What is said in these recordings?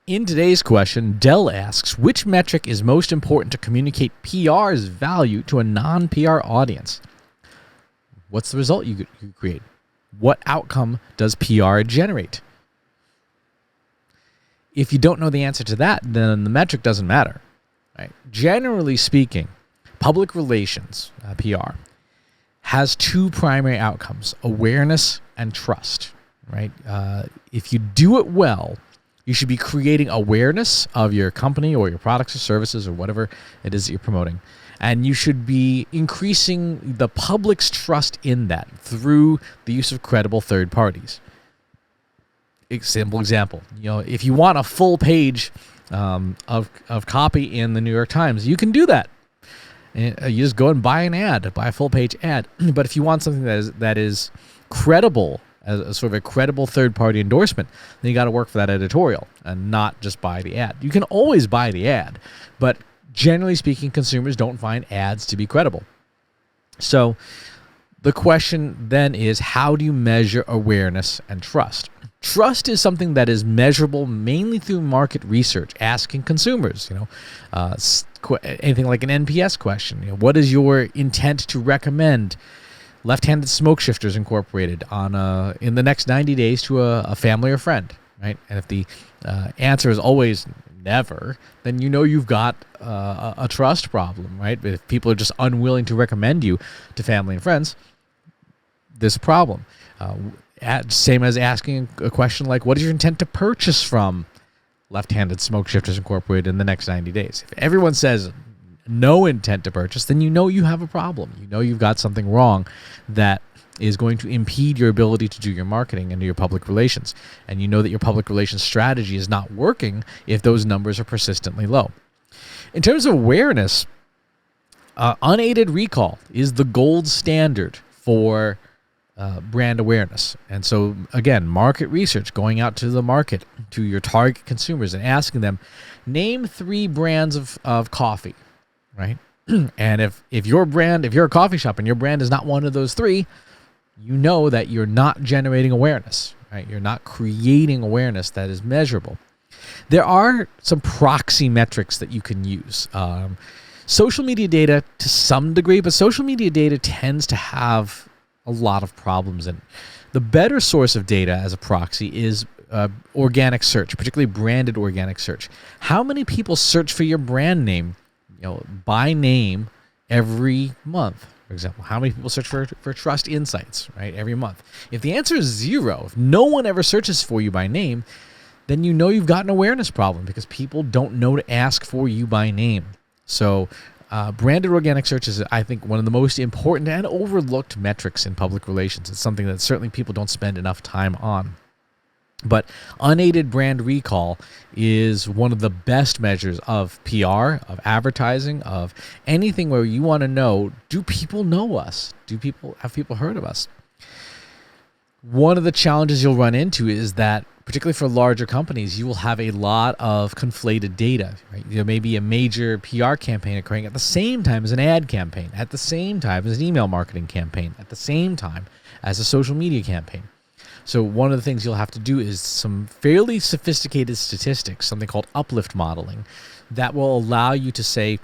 In today's question, Dell asks, which metric is most important to communicate PR's value to a non-PR audience? What's the result you create? What outcome does PR generate? If you don't know the answer to that, then the metric doesn't matter. Right? Generally speaking, public relations, PR, has two primary outcomes: awareness and trust. Right? If you do it well, you should be creating awareness of your company or your products or services or whatever it is that you're promoting. And you should be increasing the public's trust in that through the use of credible third parties. Simple example, if you want a full page of copy in the New York Times, you can do that. And you just go and buy an ad, buy a full page ad. But if you want something that is credible, as a sort of a credible third-party endorsement, then you got to work for that editorial and not just buy the ad. You can always buy the ad, but generally speaking, consumers don't find ads to be credible. So the question then is, how do you measure awareness and trust? Trust is something that is measurable mainly through market research, asking consumers, anything like an NPS question. What is your intent to recommend Left-Handed Smoke Shifters Incorporated in the next 90 days to a family or friend, right? And if the answer is always never, then you've got a trust problem, right? If people are just unwilling to recommend you to family and friends, there's a problem. Same as asking a question like, what is your intent to purchase from Left-Handed Smoke Shifters Incorporated in the next 90 days? If everyone says no intent to purchase, then you have a problem. You've got something wrong that is going to impede your ability to do your marketing and do your public relations. And that your public relations strategy is not working if those numbers are persistently low. In terms of awareness, unaided recall is the gold standard for brand awareness. And so, again, market research, going out to the market, to your target consumers and asking them, name 3 brands of coffee. Right? And if you're a coffee shop and your brand is not one of those 3, that you're not generating awareness, right? You're not creating awareness that is measurable. There are some proxy metrics that you can use. Social media data to some degree, but social media data tends to have a lot of problems in it. The better source of data as a proxy is organic search, particularly branded organic search. How many people search for your brand name by name every month? For example, how many people search for Trust Insights, right, every month? If the answer is 0, if no one ever searches for you by name, then you've got an awareness problem because people don't know to ask for you by name. So branded organic search is, I think, one of the most important and overlooked metrics in public relations. It's something that certainly people don't spend enough time on. But unaided brand recall is one of the best measures of PR, of advertising, of anything where you want to know, do people know us? Have people heard of us? One of the challenges you'll run into is that, particularly for larger companies, you will have a lot of conflated data. Right? There may be a major PR campaign occurring at the same time as an ad campaign, at the same time as an email marketing campaign, at the same time as a social media campaign. So one of the things you'll have to do is some fairly sophisticated statistics, something called uplift modeling, that will allow you to say,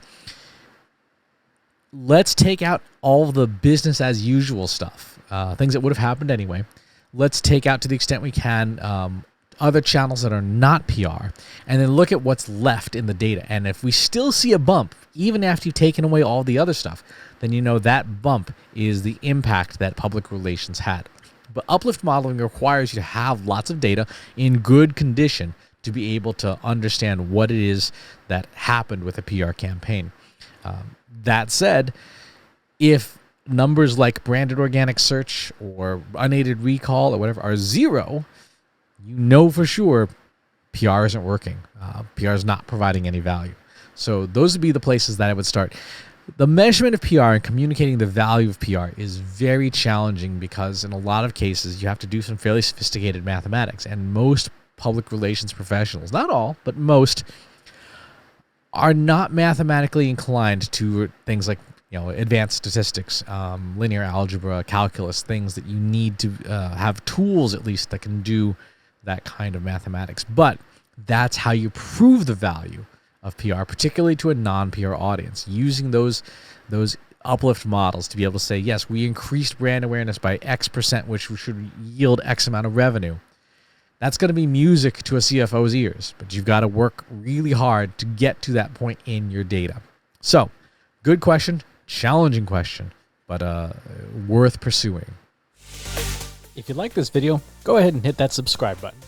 let's take out all the business as usual stuff, things that would have happened anyway. Let's take out, to the extent we can, other channels that are not PR, and then look at what's left in the data. And if we still see a bump, even after you've taken away all the other stuff, then that bump is the impact that public relations had. But uplift modeling requires you to have lots of data in good condition to be able to understand what it is that happened with a PR campaign. That said, if numbers like branded organic search or unaided recall or whatever are 0, for sure PR isn't working. PR is not providing any value. So those would be the places that I would start. The measurement of PR and communicating the value of PR is very challenging because in a lot of cases you have to do some fairly sophisticated mathematics, and most public relations professionals, not all, but most, are not mathematically inclined to things like advanced statistics, linear algebra, calculus, things that you need to have tools at least that can do that kind of mathematics. But That's how you prove the value of PR, particularly to a non-PR audience, using those uplift models to be able to say, yes, we increased brand awareness by X%, which should yield X amount of revenue. That's going to be music to a CFO's ears, but you've got to work really hard to get to that point in your data. So, good question, challenging question, but worth pursuing. If you like this video, go ahead and hit that subscribe button.